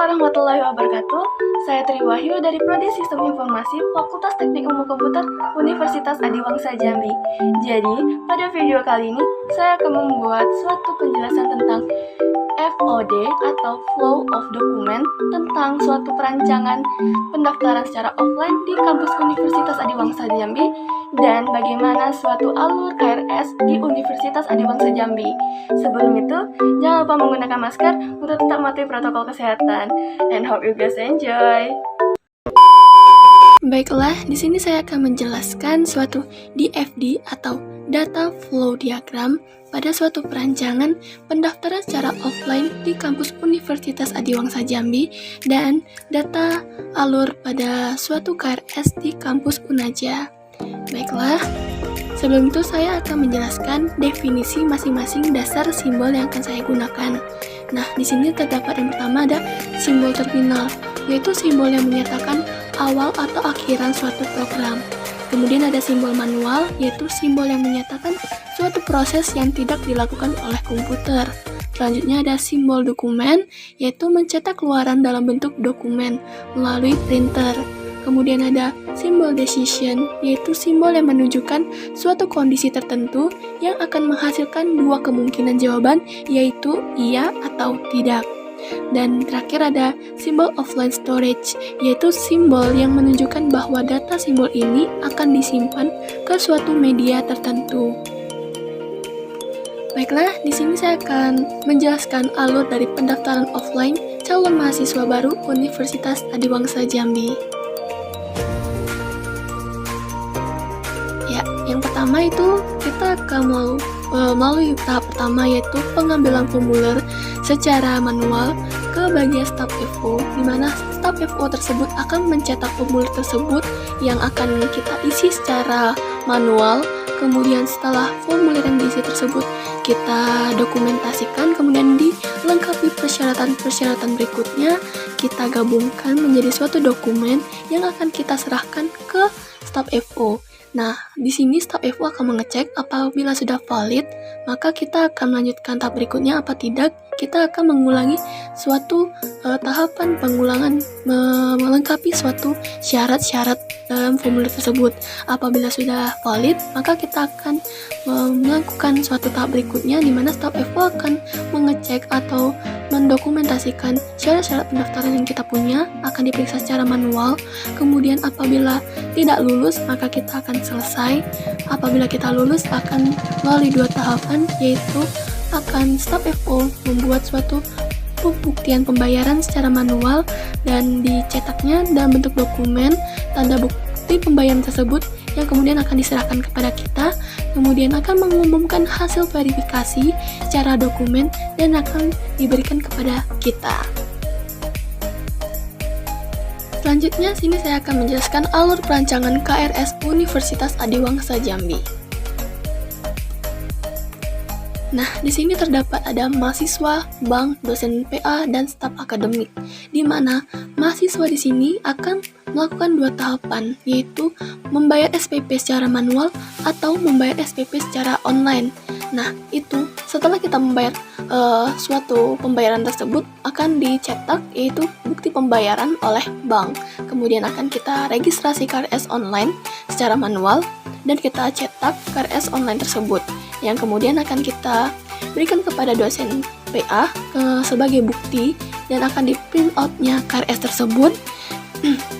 warahmatullahi wabarakatuh. Saya Tri Wahyu dari Prodi Sistem Informasi Fakultas Teknik Ilmu Komputer Universitas Adiwangsa Jambi. Jadi, pada video kali ini saya akan membuat suatu penjelasan tentang FOD atau Flow of Document tentang suatu perancangan pendaftaran secara offline di kampus Universitas Adiwangsa Jambi dan bagaimana suatu alur KRS di Universitas Adiwangsa Jambi. Sebelum itu, jangan lupa menggunakan masker untuk tetap mematuhi protokol kesehatan. And hope you guys enjoy. Baiklah, di sini saya akan menjelaskan suatu DFD atau Data Flow Diagram pada suatu perancangan pendaftaran secara offline di kampus Universitas Adiwangsa Jambi dan data alur pada suatu KRS di kampus Unaja. Baiklah, sebelum itu saya akan menjelaskan definisi masing-masing dasar simbol yang akan saya gunakan. Nah, di sini terdapat yang pertama ada simbol terminal, yaitu simbol yang menyatakan awal atau akhiran suatu program. Kemudian ada simbol manual, yaitu simbol yang menyatakan suatu proses yang tidak dilakukan oleh komputer. Selanjutnya ada simbol dokumen, yaitu mencetak keluaran dalam bentuk dokumen melalui printer. Kemudian ada simbol decision, yaitu simbol yang menunjukkan suatu kondisi tertentu yang akan menghasilkan dua kemungkinan jawaban, yaitu iya atau tidak. Dan terakhir ada simbol offline storage, yaitu simbol yang menunjukkan bahwa data simbol ini akan disimpan ke suatu media tertentu. Baiklah, di sini saya akan menjelaskan alur dari pendaftaran offline calon mahasiswa baru Universitas Adiwangsa Jambi. Ya, yang pertama itu kita akan melalui tahap pertama, yaitu pengambilan formulir secara manual ke bagian staf FO, di mana staf FO tersebut akan mencetak formulir tersebut yang akan kita isi secara manual. Kemudian setelah formulir yang diisi tersebut kita dokumentasikan, kemudian dilengkapi persyaratan-persyaratan berikutnya, kita gabungkan menjadi suatu dokumen yang akan kita serahkan ke staf FO. Nah, di sini staf FO akan mengecek apabila sudah valid, maka kita akan melanjutkan tahap berikutnya. Apa tidak, kita akan mengulangi suatu tahapan pengulangan melengkapi suatu syarat-syarat dalam formulir tersebut. Apabila sudah valid, maka kita akan melakukan suatu tahap berikutnya, di mana staf FO akan mengecek atau mendokumentasikan syarat-syarat pendaftaran yang kita punya, akan diperiksa secara manual. Kemudian apabila tidak lulus, maka kita akan selesai. Apabila kita lulus, akan melalui dua tahapan, yaitu akan staf FO membuat suatu pembuktian pembayaran secara manual dan dicetaknya dalam bentuk dokumen tanda bukti pembayaran tersebut yang kemudian akan diserahkan kepada kita, kemudian akan mengumumkan hasil verifikasi secara dokumen dan akan diberikan kepada kita. Selanjutnya, sini saya akan menjelaskan alur perancangan KRS Universitas Adiwangsa Jambi. Nah, di sini terdapat ada mahasiswa, bank, dosen PA, dan staf akademik, di mana mahasiswa di sini akan melakukan dua tahapan, yaitu membayar SPP secara manual atau membayar SPP secara online. Nah, itu setelah kita membayar suatu pembayaran tersebut akan dicetak, yaitu bukti pembayaran oleh bank. Kemudian akan kita registrasi KRS online secara manual dan kita cetak KRS online tersebut, yang kemudian akan kita berikan kepada dosen PA sebagai bukti dan akan di print out-nya KRS tersebut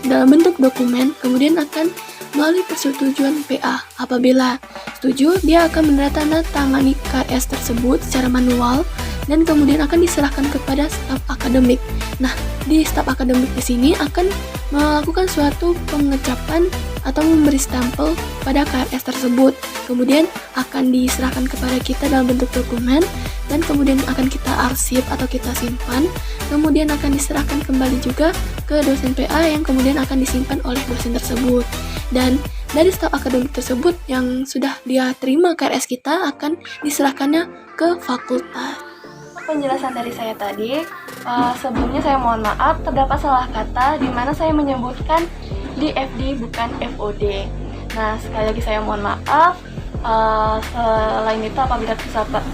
dalam bentuk dokumen, kemudian akan melalui persetujuan PA. Apabila setuju, dia akan menandatangani KRS tersebut secara manual dan kemudian akan diserahkan kepada staf akademik. Nah, di staf akademik di sini akan melakukan suatu pengecapan atau memberi stempel pada KRS tersebut. Kemudian akan diserahkan kepada kita dalam bentuk dokumen dan kemudian akan kita arsip atau kita simpan. Kemudian akan diserahkan kembali juga ke dosen PA yang kemudian akan disimpan oleh dosen tersebut. Dan dari staf akademik tersebut yang sudah dia terima KRS kita akan diserahkannya ke fakultas. Penjelasan dari saya tadi, sebelumnya saya mohon maaf terdapat salah kata di mana saya menyebutkan DFD bukan FOD. Nah, sekali lagi saya mohon maaf. Selain itu, apabila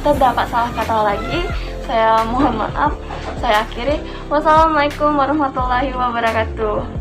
terdapat salah kata lagi, Saya mohon maaf. Saya akhiri. Wassalamualaikum warahmatullahi wabarakatuh.